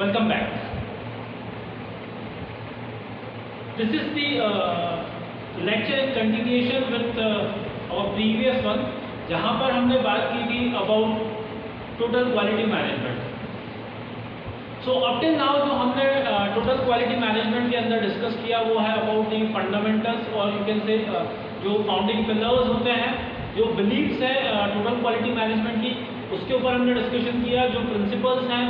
Welcome back. This is the lecture in continuation with our previous one, जहाँ पर हमने बात की थी about total quality management. So up till now जो हमने total quality management के अंदर डिस्कस किया वो है about the fundamentals और you can say जो founding pillars होते हैं, जो beliefs है total quality management की, उसके ऊपर हमने डिस्कशन किया। जो प्रिंसिपल्स हैं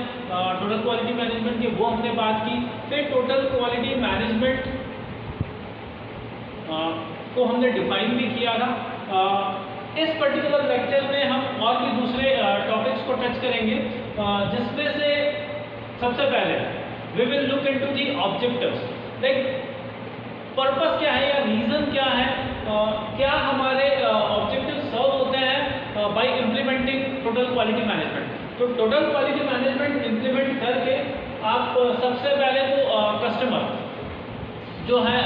टोटल क्वालिटी मैनेजमेंट के वो हमने बात की। फिर टोटल क्वालिटी मैनेजमेंट को हमने डिफाइन भी किया था। इस पर्टिकुलर लेक्चर में हम और भी दूसरे टॉपिक्स को टच करेंगे, जिसमें से सबसे पहले we will look into the objectives, like purpose क्या है या रीज़न क्या है, क्या हमारे ऑब्जेक्टिव सर्व होते हैं bye implementing total quality management. तो टोटल क्वालिटी मैनेजमेंट इम्प्लीमेंट करके आप सबसे पहले तो कस्टमर जो है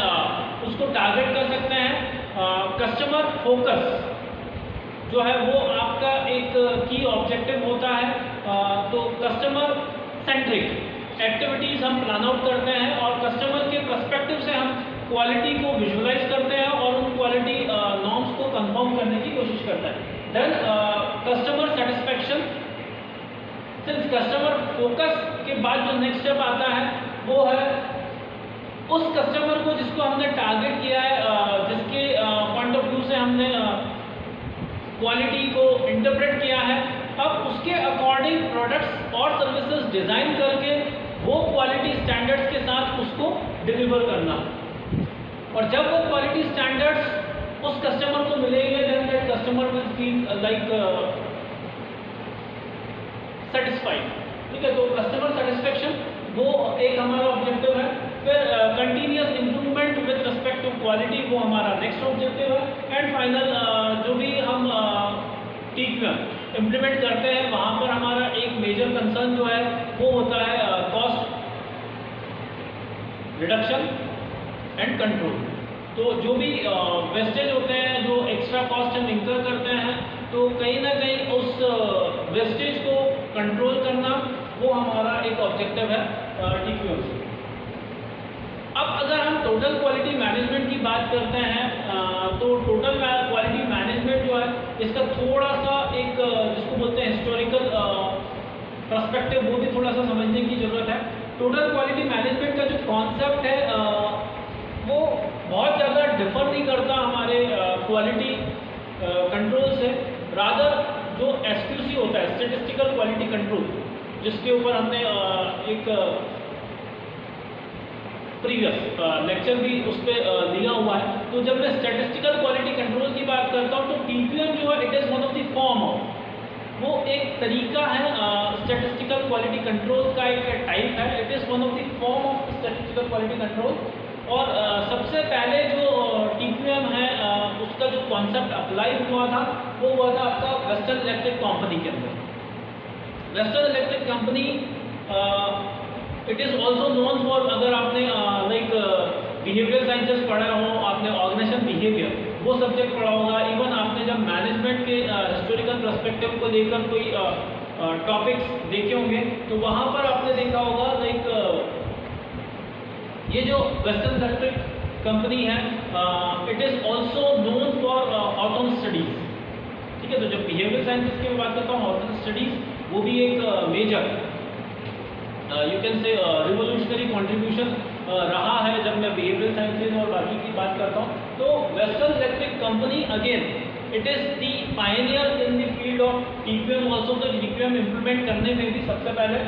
उसको टारगेट कर सकते हैं। कस्टमर फोकस जो है वो आपका एक की ऑब्जेक्टिव होता है। तो कस्टमर सेंट्रिक एक्टिविटीज़ हम प्लान आउट करते हैं और कस्टमर के पर्सपेक्टिव से हम क्वालिटी को विजुलाइज करते हैं और उन क्वालिटी नॉर्म्स को कंफर्म करने की कोशिश करते हैं। Then customer satisfaction, since customer focus के बाद जो नेक्स्ट स्टेप आता है वो है उस कस्टमर को जिसको हमने टारगेट किया है, जिसके पॉइंट ऑफ व्यू से हमने क्वालिटी को इंटरप्रेट किया है, अब उसके अकॉर्डिंग प्रोडक्ट्स और सर्विसेज डिज़ाइन करके वो क्वालिटी स्टैंडर्ड्स के साथ उसको डिलीवर करना। और जब वो क्वालिटी स्टैंडर्ड्स उस कस्टमर को मिलेंगे then that customer will feel like satisfied. ठीक है, तो कस्टमर सेटिस्फेक्शन वो एक हमारा ऑब्जेक्टिव है। फिर continuous improvement with respect to quality वो हमारा नेक्स्ट ऑब्जेक्टिव है। एंड फाइनल जो भी हम TQM इम्प्लीमेंट करते हैं वहाँ पर हमारा एक मेजर कंसर्न जो है वो होता है कॉस्ट रिडक्शन एंड कंट्रोल। तो जो भी वेस्टेज होते हैं, जो एक्स्ट्रा कॉस्ट हम इंकर करते हैं, तो कहीं ना कहीं उस वेस्टेज को कंट्रोल करना वो हमारा एक ऑब्जेक्टिव है TQM। अब अगर हम टोटल क्वालिटी मैनेजमेंट की बात करते हैं तो टोटल क्वालिटी मैनेजमेंट जो है इसका थोड़ा सा एक जिसको बोलते हैं हिस्टोरिकल पर्सपेक्टिव वो भी थोड़ा सा समझने की ज़रूरत है। टोटल क्वालिटी मैनेजमेंट का जो कॉन्सेप्ट है वो बहुत ज़्यादा डिफर नहीं करता हमारे क्वालिटी कंट्रोल से। रादर जो SQC होता है, स्टैटिस्टिकल क्वालिटी कंट्रोल, जिसके ऊपर हमने एक प्रीवियस लेक्चर भी उस पर दिया हुआ है। तो जब मैं स्टैटिस्टिकल क्वालिटी कंट्रोल की बात करता हूँ तो TQM जो है it is one of the form of, वो एक तरीका है स्टैटिस्टिकल क्वालिटी कंट्रोल का, एक टाइप है। It is one of the form of statistical quality control. और सबसे पहले जो TQM है उसका जो कॉन्सेप्ट अप्लाई हुआ था वो हुआ था आपका वेस्टर्न इलेक्ट्रिक कंपनी के अंदर। Western electric company it is also known for, अगर आपने लाइक बिहेवियर साइंसेस पढ़ा हो, आपने ऑर्गेनाइजेशन बिहेवियर वो सब्जेक्ट पढ़ा होगा, इवन आपने जब मैनेजमेंट के हिस्टोरिकल पर्सपेक्टिव को लेकर कोई टॉपिक्स देखे होंगे तो वहाँ पर आपने देखा होगा लाइक ये जो वेस्टर्न इलेक्ट्रिक कंपनी है it is also known for autumn studies. ठीक है, तो जब बिहेवियर साइंसेस की बात करता हूँ, ऑटोन स्टडीज़ वो भी एक major you can say revolutionary contribution रहा है जब मैं बिहेवियर साइंसेज और बाकी की बात करता हूँ। तो western electric company again it is the Pioneer in the field of TQM also. तो TQM इम्प्लीमेंट करने में भी सबसे पहले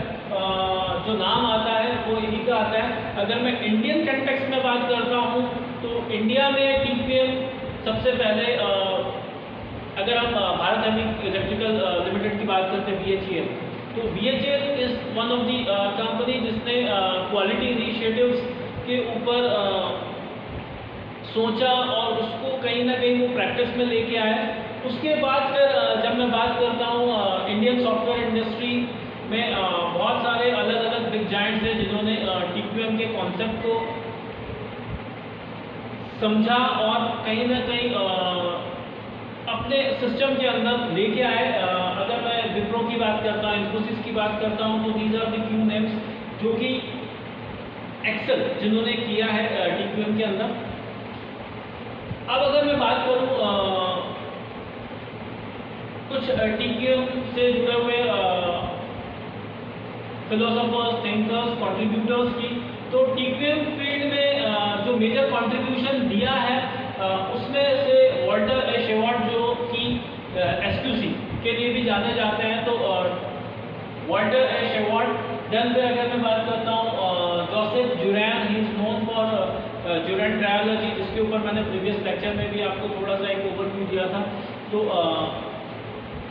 जो नाम आता है वो इन्हीं का आता है। अगर मैं इंडियन कंटेक्स्ट में बात करता हूँ तो इंडिया में TQM सबसे पहले अगर हम भारत हेवी इलेक्ट्रिकल लिमिटेड की बात करते हैं BHEL, तो BHEL is one of the company जिसने क्वालिटी इनिशिएटिव्स के ऊपर सोचा और उसको कहीं ना कहीं वो प्रैक्टिस में लेके आया। उसके बाद फिर जब मैं बात करता हूँ इंडियन सॉफ्टवेयर इंडस्ट्री में बहुत सारे अलग अलग बिग जायंट्स हैं जिन्होंने TQM के कॉन्सेप्ट को समझा और कहीं ना कहीं अपने सिस्टम के अंदर लेके आए। अगर मैं विप्रो की बात करता हूँ, इन्फोसिस की बात करता हूँ तो these are the few names जो कि एक्सेल जिन्होंने किया है TQM के अंदर। अब अगर मैं बात करूं कुछ TQM से जुड़े हुए फिलोसोफर्स, थिंकर्स, कंट्रीब्यूटर्स की, तो TQM फील्ड में जो मेजर कंट्रीब्यूशन दिया है उसमें से वॉल्टर ए शेवार्ट जो कि SQC के लिए भी जाने जाते हैं, तो वॉल्टर ए शेवार्ट। देन पे अगर मैं बात करता हूँ Joseph Juran, he is known for Juran trilogy, जिसके ऊपर मैंने प्रीवियस लेक्चर में भी आपको थोड़ा सा एक ओवरव्यू दिया था, तो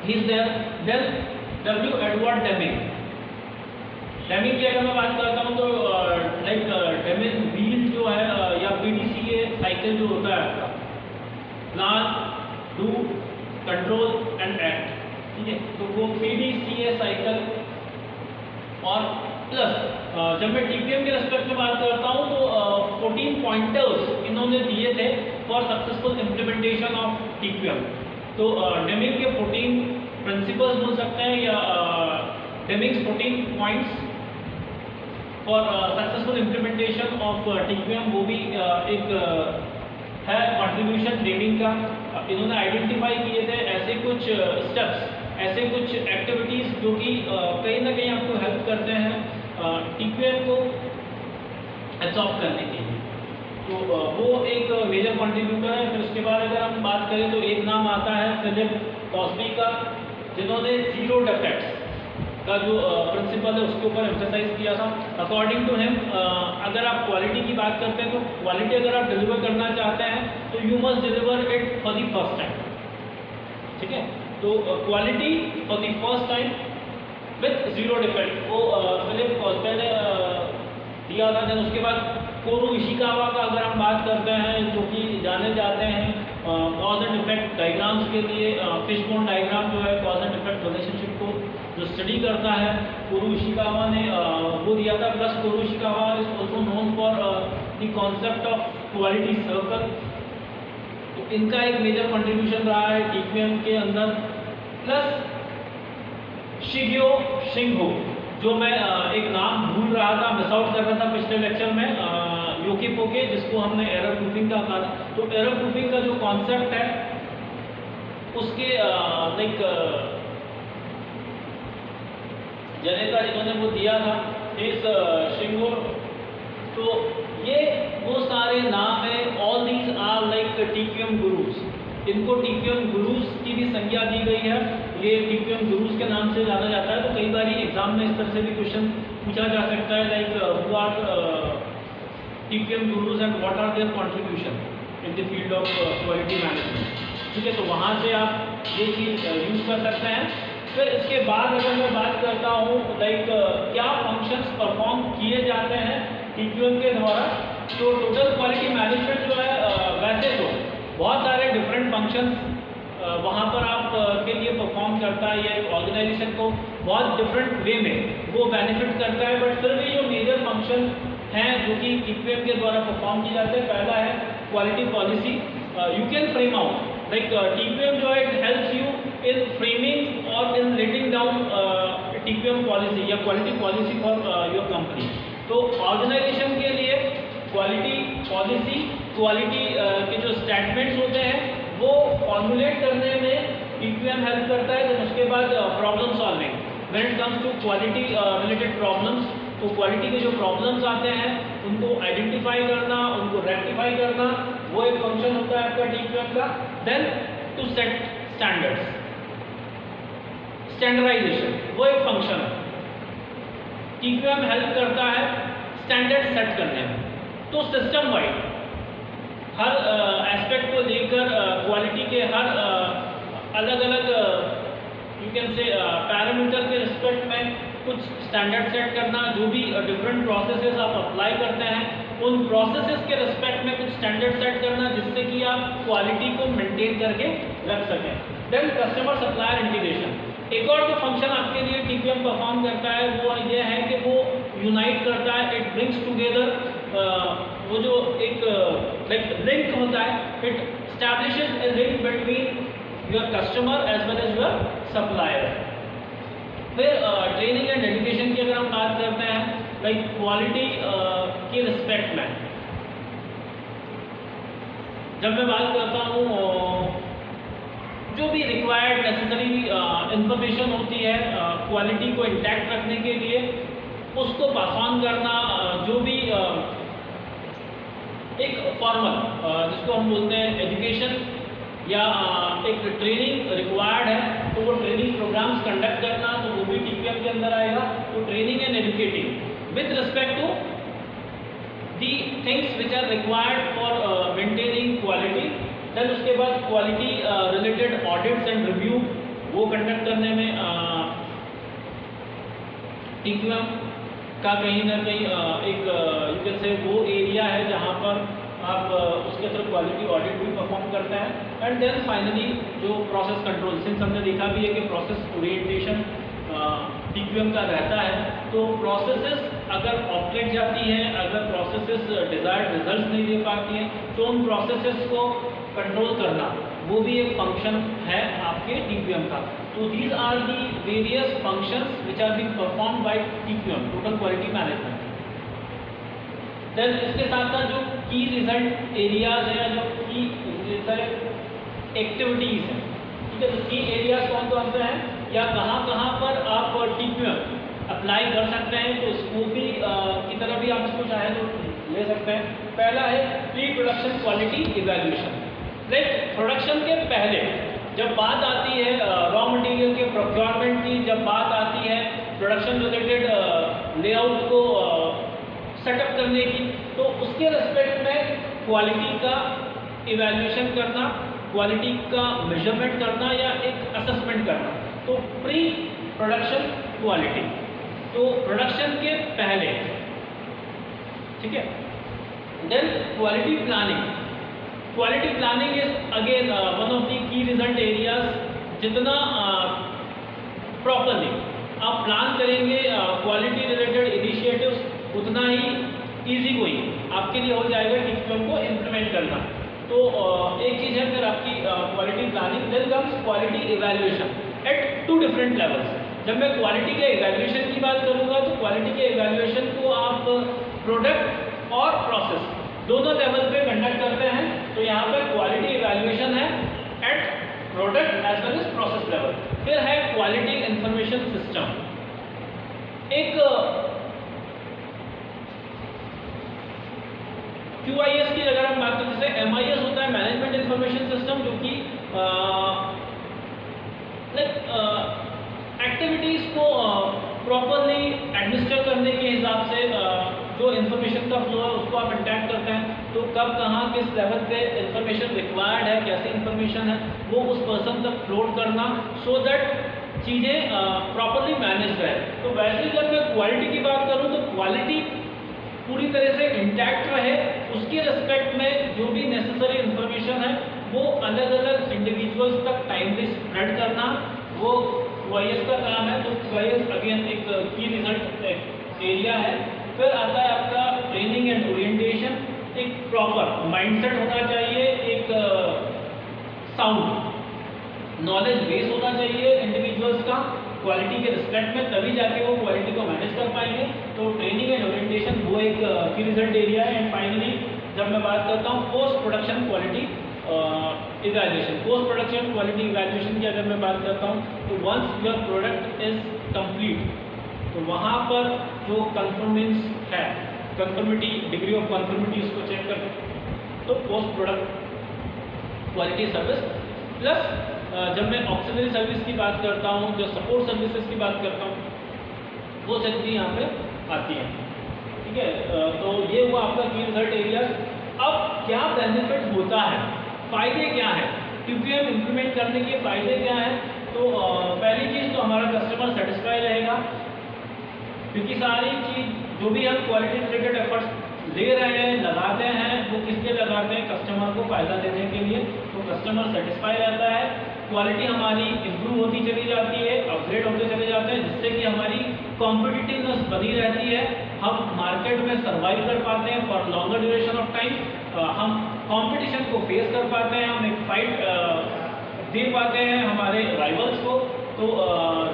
he is there. Then W. Edward Deming. Deming की अगर मैं बात करता हूँ तो लाइक डेमिंग व्हील जो है या PDCA साइकिल जो होता है आपका, plan, do, control and act, ठीक है, तो वो PDCA साइकिल। और प्लस जब मैं TQM के रेस्पेक्ट में बात करता हूँ तो 14 पॉइंटर्स इन्होंने दिए थे for successful implementation of TQM। तो डेमिंग के 14 प्रिंसिपल्स बोल सकते हैं या डेमिंग्स 14 points for successful implementation of TQM, वो भी एक है कंट्रीब्यूशन ट्रेनिंग का। इन्होंने आइडेंटिफाई किए थे ऐसे कुछ स्टेप्स, ऐसे कुछ एक्टिविटीज़ जो कि कहीं ना कहीं आपको हेल्प करते हैं TQM को एब्जॉर्ब करने के लिए, तो वो एक मेजर कंट्रीब्यूटर है। फिर उसके बाद अगर हम बात करें तो एक नाम आता है फिलिप कॉस्बी का, जिन्होंने जीरो डिफेक्ट्स का जो प्रिंसिपल है उसके ऊपर एम्फेसाइज किया था। अकॉर्डिंग टू हिम अगर आप क्वालिटी की बात करते हैं तो क्वालिटी अगर आप डिलीवर करना चाहते हैं तो you must deliver it for the first time, ठीक है। तो quality for the first time with zero defect वो फिलिप कॉस्बे ने दिया था। देन उसके बाद कोरू इशिकावा का अगर हम बात करते हैं, जो कि जाने जाते हैं कॉज एंड इफेक्ट डायग्राम्स के लिए, फिशबोन डायग्राम जो है कॉज एंड इफेक्ट रिलेशनशिप को जो स्टडी करता है, कोरू इशिकावा ने वो दिया था। Plus Kourou Ishikawa is also known for the concept of quality circle, तो इनका एक मेजर कंट्रीब्यूशन रहा है TQM के अंदर। प्लस शिग्यो शिंगो, जो मैं एक नाम भूल रहा था, मिस आउट कर रहा था पिछले लेक्चर में, योकीपोके, जिसको हमने एरर प्रूफिंग का कहा था। तो एरर प्रूफिंग का जो कॉन्सेप्ट है उसके लाइक जनेता जिन्होंने वो दिया था इस शिंगो, तो ये वो सारे नाम है। All these are like TQM gurus, इनको TQM गुरुज की भी संज्ञा दी गई है, ये TQM गुरुज के नाम से जाना जाता है। तो कई बार एग्जाम में इस तरह से भी क्वेश्चन पूछा जा सकता है like who are TQM gurus and what are their contribution in the field of quality management, ठीक है। तो वहाँ से आप ये चीज़ यूज़ कर सकते हैं। फिर इसके बाद अगर मैं बात करता हूँ लाइक क्या फंक्शंस परफॉर्म किए जाते हैं TQM के द्वारा, तो टोटल क्वालिटी मैनेजमेंट जो है वैसे तो बहुत सारे डिफरेंट फंक्शंस वहाँ पर आप के लिए परफॉर्म करता है, ये ऑर्गेनाइजेशन को बहुत डिफरेंट वे में वो बेनिफिट करता है। बट फिर भी जो मेजर फंक्शन हैं जो कि TQM के द्वारा परफॉर्म किए जाते हैं, पहला है quality policy. You can frame out like TQM जो है it helps you in framing और इन रेटिंग डाउन TQM पॉलिसी या quality policy for your company. तो ऑर्गेनाइजेशन के लिए क्वालिटी पॉलिसी, क्वालिटी के जो स्टेटमेंट्स होते हैं वो फॉर्मुलेट करने में TQM हेल्प करता है। देन उसके बाद problem solving, when it comes to quality related problems, तो क्वालिटी के जो प्रॉब्लम्स आते हैं उनको आइडेंटिफाई करना, उनको रेक्टिफाई करना, वो एक फंक्शन होता है आपका TQM का। Then to set standards, standardisation वो एक फंक्शन है। TQM हेल्प करता है स्टैंडर्ड सेट करने में। तो सिस्टम वाइड हर एस्पेक्ट को लेकर क्वालिटी के हर अलग अलग यू कैन से पैरामीटर के रिस्पेक्ट में कुछ स्टैंडर्ड सेट करना, जो भी डिफरेंट प्रोसेसेस आप अप्लाई करते हैं उन प्रोसेसेस के रिस्पेक्ट में कुछ स्टैंडर्ड सेट करना, जिससे कि आप क्वालिटी को मेंटेन करके रख सकें। देन कस्टमर सप्लायर इंटीग्रेशन, एक और जो फंक्शन आपके लिए TQM परफॉर्म करता है वो ये है कि वो यूनाइट करता है, इट ब्रिंग्स टुगेदर, वो जो एक लाइक लिंक होता है, it establishes a link between your customer as well as your supplier. फिर ट्रेनिंग एंड एजुकेशन की अगर हम बात करते हैं लाइक क्वालिटी के रिस्पेक्ट में जब मैं बात करता हूँ जो भी रिक्वायर्ड नेसेसरी इंफॉर्मेशन होती है क्वालिटी को इंटैक्ट रखने के लिए, उसको पास ऑन करना, जो भी एक फॉर्मल जिसको हम बोलते हैं एजुकेशन या एक ट्रेनिंग रिक्वायर्ड है, तो वो ट्रेनिंग प्रोग्राम्स कंडक्ट करना, तो वो भी टीपीएम के अंदर आएगा। तो training and educating with respect to the things which are required for maintaining quality. Then उसके बाद quality related audits and review वो कंडक्ट करने में टीपीएम का कहीं ना कहीं एक यू कैन से वो एरिया है जहाँ पर आप उसके अंदर क्वालिटी ऑडिट भी परफॉर्म करते हैं। एंड देन फाइनली जो प्रोसेस कंट्रोल, सिंस हमने देखा भी है कि प्रोसेस ओरिएंटेशन टीपीएम का रहता है, तो प्रोसेसेस अगर ऑब्जेक्ट जाती हैं, अगर प्रोसेसेस डिजायर्ड रिजल्ट्स नहीं दे पाती हैं, तो उन प्रोसेसेस को कंट्रोल करना वो भी एक फंक्शन है आपके टीपीएम का। तो these are the various functions which are being performed by TPM, total quality management. Then इसके साथ साथ जो की रिजल्ट एरियाज हैं, जो की एक्टिविटीज़ हैं, ठीक है, तो की एरियाज कौन कौन से हैं या कहाँ कहाँ पर आप टीपीएम अप्लाई कर सकते हैं, तो स्कोप भी की तरह भी आप इसको चाहे तो ले सकते हैं। पहला है pre production quality evaluation. Like production के पहले जब बात आती है रॉ मटेरियल के प्रोक्योरमेंट की, जब बात आती है प्रोडक्शन रिलेटेड लेआउट को सेटअप करने की, तो उसके रेस्पेक्ट में क्वालिटी का इवैल्यूएशन करना, क्वालिटी का मेजरमेंट करना या एक असेसमेंट करना, तो प्री प्रोडक्शन क्वालिटी, तो प्रोडक्शन के पहले, ठीक है। Then quality planning. Quality planning is again one of the key result areas. जितना प्रॉपरली आप प्लान करेंगे क्वालिटी रिलेटेड इनिशिएटिव्स, उतना ही इजी गोइंग आपके लिए हो जाएगा टीपीएम को इम्प्लीमेंट करना। तो एक चीज़ है फिर आपकी quality planning. Then comes quality evaluation at 2 different levels. जब मैं क्वालिटी के इवैल्यूएशन की बात करूँगा, तो क्वालिटी के इवैल्यूएशन को आप प्रोडक्ट और प्रोसेस दोनों लेवल पे कंडक्ट करते हैं। तो यहाँ पर क्वालिटी इवैल्यूएशन है at product as well as process level. फिर है क्वालिटी इंफॉर्मेशन सिस्टम। एक QIS की अगर हम बात करें, जैसे MIS होता है मैनेजमेंट इंफॉर्मेशन सिस्टम, जो कि एक्टिविटीज़ को प्रॉपरली एडमिनिस्टर करने के हिसाब से जो इन्फॉर्मेशन का फ्लो है उसको आप इंटैक्ट करते हैं। तो कब कहाँ किस लेवल पे इन्फॉर्मेशन रिक्वायर्ड है, कैसी इन्फॉर्मेशन है, वो उस पर्सन तक फ्लोट करना, सो दैट चीज़ें प्रॉपरली मैनेज रहे। तो वैसे ही जब मैं क्वालिटी की बात करूँ, तो क्वालिटी पूरी तरह से इंटैक्ट रहे, उसके रिस्पेक्ट में जो भी नेसेसरी इन्फॉर्मेशन है वो अलग अलग इंडिविजुअल्स तक टाइमली स्प्रेड करना, वो QIS का काम है। तो QIS अगेन एक की रिजल्ट एरिया है। फिर आता है आपका ट्रेनिंग एंड ओरिएंटेशन। एक प्रॉपर माइंडसेट होना चाहिए, एक साउंड नॉलेज बेस होना चाहिए इंडिविजुअल्स का क्वालिटी के रिस्पेक्ट में, तभी जाके वो क्वालिटी को मैनेज कर पाएंगे। तो ट्रेनिंग एंड ओरिएंटेशन वो एक की रिजल्ट एरिया है। एंड फाइनली जब मैं बात करता हूँ post production quality evaluation. Post production quality evaluation की अगर मैं बात करता हूँ, तो once your product is complete, तो वहाँ पर जो कंफर्मेंस है, कंफर्मिटी, डिग्री ऑफ कंफर्मिटी, उसको चेक करते। तो post product quality service plus जब मैं ऑक्सिलरी सर्विस की बात करता हूँ, जो सपोर्ट सर्विसेज की बात करता हूँ, वो चीज़ें यहाँ पे आती हैं, ठीक है। तो ये हुआ आपका की रिजल्ट एरिया। अब क्या बेनिफिट होता है, फ़ायदे क्या हैं, टीपीएम इम्प्लीमेंट करने के फ़ायदे क्या हैं? तो पहली चीज़ तो हमारा कस्टमर सेटिस्फाई रहेगा, क्योंकि सारी चीज़ जो भी हम क्वालिटी रिलेटेड एफर्ट्स ले रहे हैं, लगाते हैं, वो किस लिए लगाते हैं? कस्टमर को फ़ायदा देने के लिए। तो कस्टमर सेटिस्फाई रहता है, क्वालिटी हमारी इम्प्रूव होती चली जाती है, अपग्रेड होते चले जाते हैं, जिससे कि हमारी कॉम्पिटिटिवनेस बनी रहती है, हम मार्केट में सर्वाइव कर पाते हैं for longer duration of time, हम कंपटीशन को फेस कर पाते हैं, हम एक फाइट दे पाते हैं हमारे राइवल्स को। तो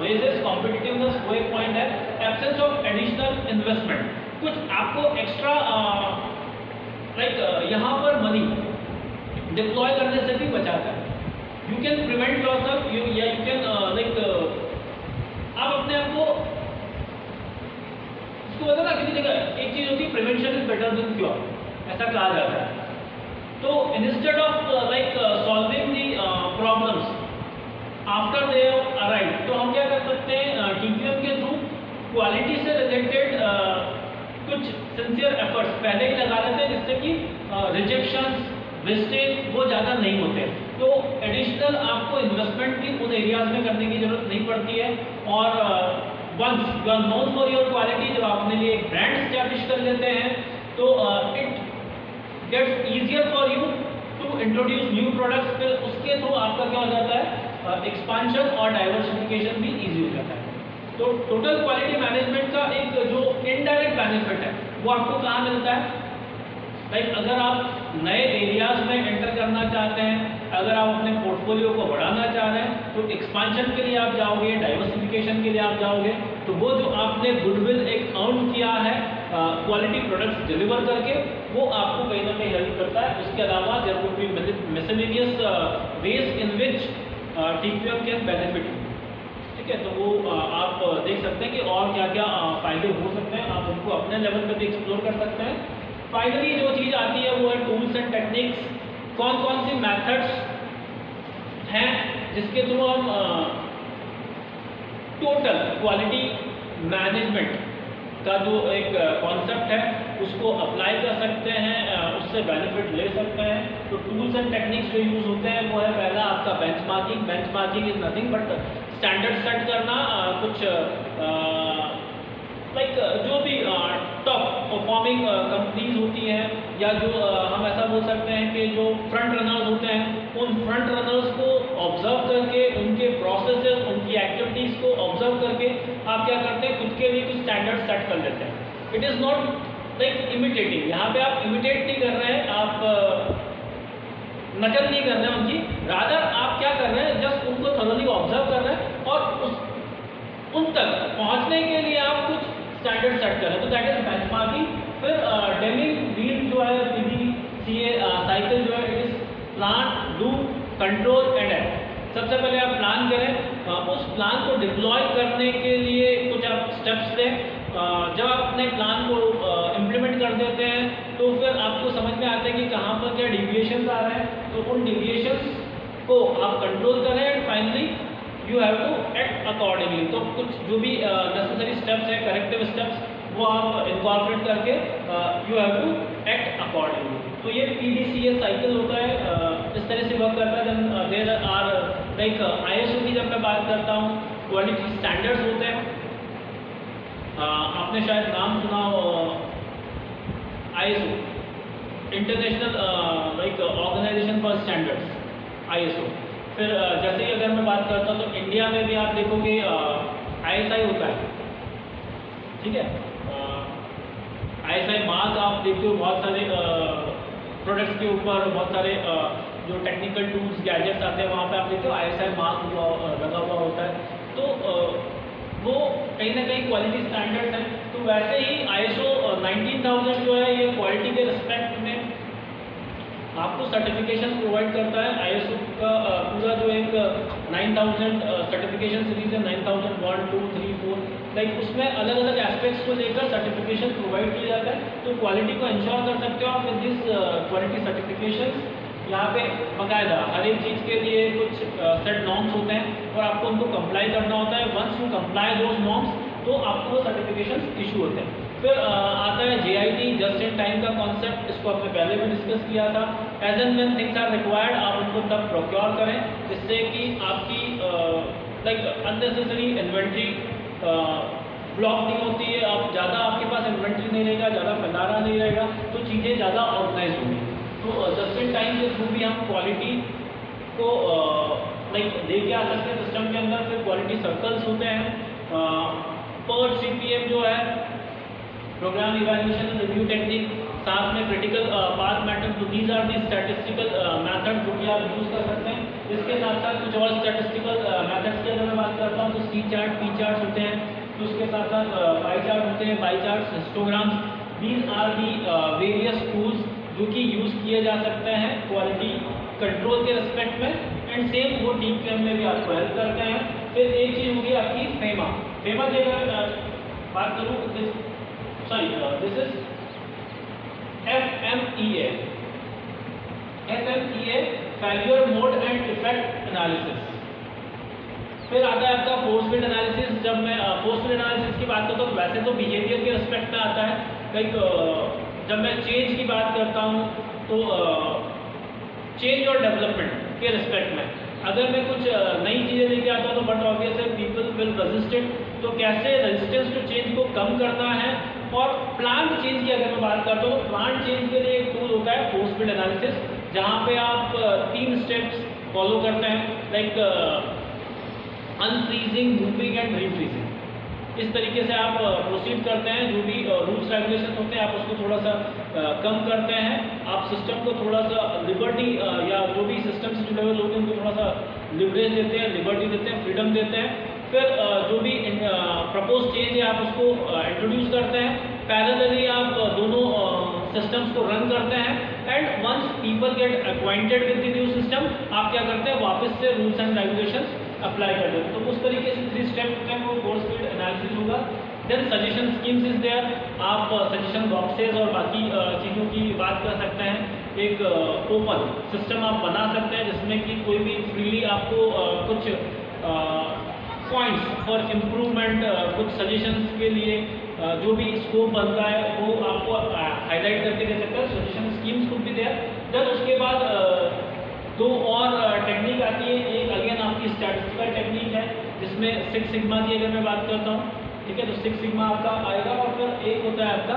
रेजेस कॉम्पिटिटिवनेस वो एक पॉइंट है। एब्सेंस ऑफ एडिशनल इन्वेस्टमेंट, कुछ आपको एक्स्ट्रा यहाँ पर मनी डिप्लॉय करने से भी बचाता है। You can prevent yourself, you can आप अपने आप को इसको पता ना, किसी जगह एक चीज होती है prevention is better than cure, ऐसा कहा जाता है। तो instead of solving the problems after they arrive, तो हम क्या कर सकते हैं TQM के थ्रू क्वालिटी से रिलेटेड कुछ सिंसियर एफर्ट्स पहले ही लगा लेते हैं, जिससे कि रिजेक्शंस वेस्टेज वो ज़्यादा नहीं होते। तो एडिशनल आपको इन्वेस्टमेंट भी उन एरियाज में करने की जरूरत नहीं पड़ती है। और once you are known for your quality, जब आप अपने लिए एक ब्रांड स्टैब्लिश कर लेते हैं तो it gets easier for you to introduce new products. फिर उसके थ्रू आपका क्या हो जाता है, एक्सपांशन और डाइवर्सिफिकेशन भी ईजी हो जाता है। तो टोटल क्वालिटी मैनेजमेंट का एक जो इनडायरेक्ट बेनिफिट है वो आपको कहाँ मिलता है, अगर आप नए एरियाज में एंटर करना चाहते हैं, अगर आप अपने पोर्टफोलियो को बढ़ाना चाह रहे हैं, तो एक्सपांशन के लिए आप जाओगे, डाइवर्सिफिकेशन के लिए आप जाओगे, तो वो जो आपने गुडविल एक अर्न किया है क्वालिटी प्रोडक्ट्स डिलीवर करके, वो आपको कहीं ना कहीं हेल्प करता है। उसके अलावा there would be miscellaneous ways in which TQM can benefit, ठीक है। तो वो आप देख सकते हैं कि और क्या क्या फायदे हो सकते हैं, आप उनको अपने लेवल पर भी एक्सप्लोर कर सकते हैं। फाइनली जो चीज़ आती है वो है टूल्स एंड टेक्निक्स, कौन कौन सी मेथड्स हैं जिसके थ्रू हम टोटल क्वालिटी मैनेजमेंट का जो एक कॉन्सेप्ट है उसको अप्लाई कर सकते हैं, उससे बेनिफिट ले सकते हैं। तो टूल्स एंड टेक्निक्स जो यूज़ होते हैं वो है पहला आपका benchmarking. Benchmarking is nothing but standard set करना, कुछ जो भी टॉप परफॉर्मिंग कंपनीज होती हैं, या जो हम ऐसा बोल सकते हैं कि जो फ्रंट रनर्स होते हैं, उन फ्रंट रनर्स को ऑब्जर्व करके, उनके प्रोसेसेस, उनकी एक्टिविटीज़ को ऑब्जर्व करके आप क्या करते हैं, खुद के लिए कुछ स्टैंडर्ड सेट कर लेते हैं। इट इज़ नॉट इमिटेटिंग, यहाँ पे आप इमिटेट नहीं कर रहे हैं, आप नकल नहीं कर रहे हैं उनकी, रादर आप क्या कर रहे हैं, जस्ट उनको थोड़ी ऑब्जर्व कर रहे हैं और उन तक पहुँचने के लिए आप कुछ स्टैंडर्ड सेट करें। तो दैट इज बेंचमार्किंग। फिर डेमिंग व्हील जो है, PDCA साइकिल जो है, it is plan, do, control and act. सबसे पहले आप प्लान करें, उस प्लान को डिप्लॉय करने के लिए कुछ आप स्टेप्स लें। जब आप अपने प्लान को इम्प्लीमेंट कर देते हैं तो फिर आपको समझ में आता है कि कहाँ पर क्या डिविएशंस आ रहे हैं, तो उन डिविएशंस को आप कंट्रोल करें and finally you have to act accordingly. तो कुछ जो भी नेसेसरी स्टेप्स हैं, करेक्टिव स्टेप्स, वो आप इनकॉर्पोरेट करके you have to act accordingly. तो ये PDCA साइकिल होता है, इस तरह से वर्क करता है। देयर आर ISO की जब मैं बात करता हूँ, क्वालिटी स्टैंडर्ड्स होते हैं, आपने शायद नाम सुना हो ISO, international organization for standards, ISO। फिर जैसे कि अगर मैं बात करता हूँ तो इंडिया में भी आप देखोगे ISI होता है, ठीक है। ISI मार्क आप देखते हो बहुत सारे प्रोडक्ट्स के ऊपर, बहुत सारे जो टेक्निकल टूल्स गैजेट्स आते हैं वहाँ पे आप देखते हो ISI मार्क लगा हुआ होता है। तो वो कहीं ना कहीं क्वालिटी स्टैंडर्ड्स हैं। तो वैसे ही ISO 19000 जो है, ये क्वालिटी के रिस्पेक्ट में आपको सर्टिफिकेशन प्रोवाइड करता है। ISO का पूरा जो एक 9000 सर्टिफिकेशन सीरीज है, 9001, 2, 3, 4, उसमें अलग अलग एस्पेक्ट्स को लेकर सर्टिफिकेशन प्रोवाइड किया जाता है। तो क्वालिटी को इंश्योर कर सकते हो आप विद दिस क्वालिटी सर्टिफिकेशन। यहाँ पे बाकायदा हर एक चीज़ के लिए कुछ सेट नॉर्म्स होते हैं और आपको उनको कंप्लाई करना होता है। Once you comply those norms तो आपको सर्टिफिकेशन इशू होते हैं। फिर आता है JIT, जस्ट इन टाइम का कॉन्सेप्ट, इसको आपने पहले भी डिस्कस किया था। As and when things are required आप उनको तब प्रोक्योर करें, जिससे कि आपकी अननेसेसरी इन्वेंट्री ब्लॉक नहीं होती है। आप ज़्यादा, आपके पास इन्वेंट्री नहीं रहेगा, ज़्यादा फैलाना नहीं रहेगा, तो चीज़ें ज़्यादा ऑर्गेनाइज होंगी। तो जस्ट इन टाइम के थ्रू भी हम क्वालिटी को लेके आ सकते हैं सिस्टम के अंदर। फिर क्वालिटी सर्कल्स होते हैं, PERT CPM जो है, program evaluation and review technique, साथ में क्रिटिकल पाथ मेथड। तो these are the statistical method जो कि आप यूज़ कर सकते हैं। इसके साथ साथ कुछ और स्टैटिस्टिकल मेथड्स की अगर मैं बात करता हूँ तो सी चार्ट, पी चार्ट होते हैं, तो उसके साथ साथ पाई चार्ट होते हैं, bar chart, histograms. These are the various tools जो कि यूज़ किए जा सकते हैं क्वालिटी कंट्रोल के रिस्पेक्ट में, एंड सेम वो TQM में भी आपको हेल्प करते हैं। फिर एक चीज़ होगी आपकी फेमा। फेमा की अगर बात करूँ, this is FMEA, failure mode and effect analysis. फिर आता है आपका फोर्स फील्ड एनालिसिस। जब मैं फोर्स फील्ड एनालिसिस की बात करता हूँ तो वैसे तो बिहेवियर के रिस्पेक्ट में आता है, लाइक जब मैं चेंज की बात करता हूँ तो चेंज और डेवलपमेंट के रिस्पेक्ट में अगर मैं कुछ नई चीज़ें लेके आता हूँ तो बट ऑब्वियस है पीपल विल रेजिस्ट इट, तो कैसे रेजिस्टेंस टू चेंज को कम करना है। और प्लान चेंज की अगर मैं बात करता हूँ तो प्लान चेंज के लिए एक टूल होता है फोर्स फील्ड एनालिसिस, जहाँ पे आप 3 स्टेप्स फॉलो करते हैं, लाइक अनफ्रीजिंग, मूविंग एंड रीफ्रीजिंग। इस तरीके से आप प्रोसीड करते हैं। जो भी रूल्स रेगुलेशन होते हैं आप उसको थोड़ा सा कम करते हैं, आप सिस्टम को थोड़ा सा लिबर्टी या जो भी सिस्टम से जुड़े हुए लोग हैं उनको थोड़ा सा लिवरेज देते हैं, लिबर्टी देते हैं, फ्रीडम देते हैं। फिर जो भी प्रपोज चेंज है आप उसको इंट्रोड्यूस करते हैं। पैरेलली आप दोनों सिस्टम्स को रन करते हैं, and once people get acquainted with the new system आप क्या करते हैं, वापस से रूल्स एंड रेगुलेशंस अप्लाई कर देते हैं। तो उस तरीके से 3 स्टेप में वो फोर्स फील्ड एनालिसिस होगा। Then suggestion schemes is there, आप सजेशन बॉक्सेस और बाकी चीज़ों की बात कर सकते हैं। एक ओपन सिस्टम आप बना सकते हैं जिसमें कि कोई भी फ्रीली आपको कुछ पॉइंट्स फॉर इम्प्रूवमेंट, कुछ सजेशंस के लिए जो भी स्कोप बनता है वो आपको हाईलाइट करके दे सकता है। Suggestion schemes could be there. Then उसके बाद 2 और टेक्निक आती है। एक अगेन आपकी स्टैटिस्टिकल टेक्निक है जिसमें 6 सिग्मा की अगर मैं बात करता हूँ, ठीक है, तो 6 सिग्मा आपका आएगा। और फिर एक होता है आपका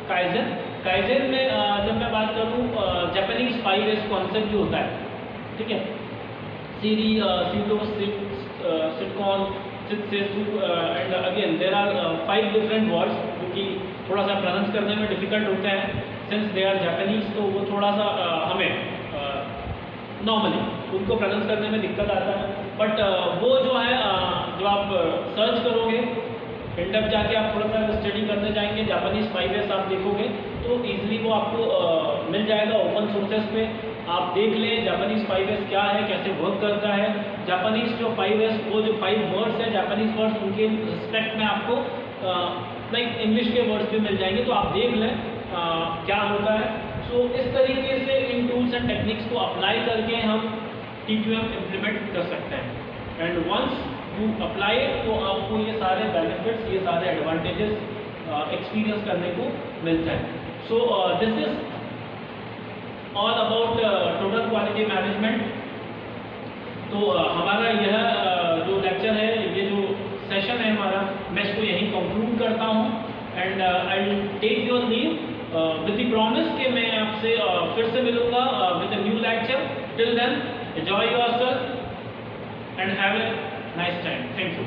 काइजन। काइजन में जब मैं बात करूँ जापानीज 5S कॉन्सेप्ट जो होता है, ठीक है, सीरी, सीटो, सिटकॉन, and again there are 5 different words जो कि थोड़ा सा प्रोनाउंस करने में डिफिकल्ट होते हैं सिंस दे आर जापानीज, तो वो थोड़ा सा हमें नॉर्मली उनको प्रोनाउंस करने में दिक्कत आता है। बट वो जो है जो आप सर्च करोगे इंडेप्थ जाके आप थोड़ा सा स्टडी करने जाएंगे, जापानीज 5S आप देखोगे तो ईजिली वो आपको मिल जाएगा ओपन सोर्सेस पे। आप देख लें जापानीज 5S क्या है, कैसे वर्क करता है। जापानीज जो 5S वो जो 5 वर्ड्स है जापानीज वर्ड्स, उनके रिस्पेक्ट में आपको लाइक इंग्लिश के वर्ड्स भी मिल जाएंगे, तो आप देख लें क्या होता है। सो इस तरीके से इन टूल्स एंड टेक्निक्स को अप्लाई करके हम TQM इम्प्लीमेंट कर सकते हैं। एंड वंस यू अप्लाई तो आपको ये सारे बेनिफिट्स, ये सारे एडवांटेजेस एक्सपीरियंस करने को मिलता है। So this is all about total quality management. तो हमारा यह जो लेक्चर है, ये जो सेशन है हमारा, मैं इसको यहीं कंक्लूड करता हूँ। And I will take your leave with the promise कि मैं आपसे फिर से मिलूंगा with a new lecture. Till then, enjoy yourself and have a nice time. Thank you.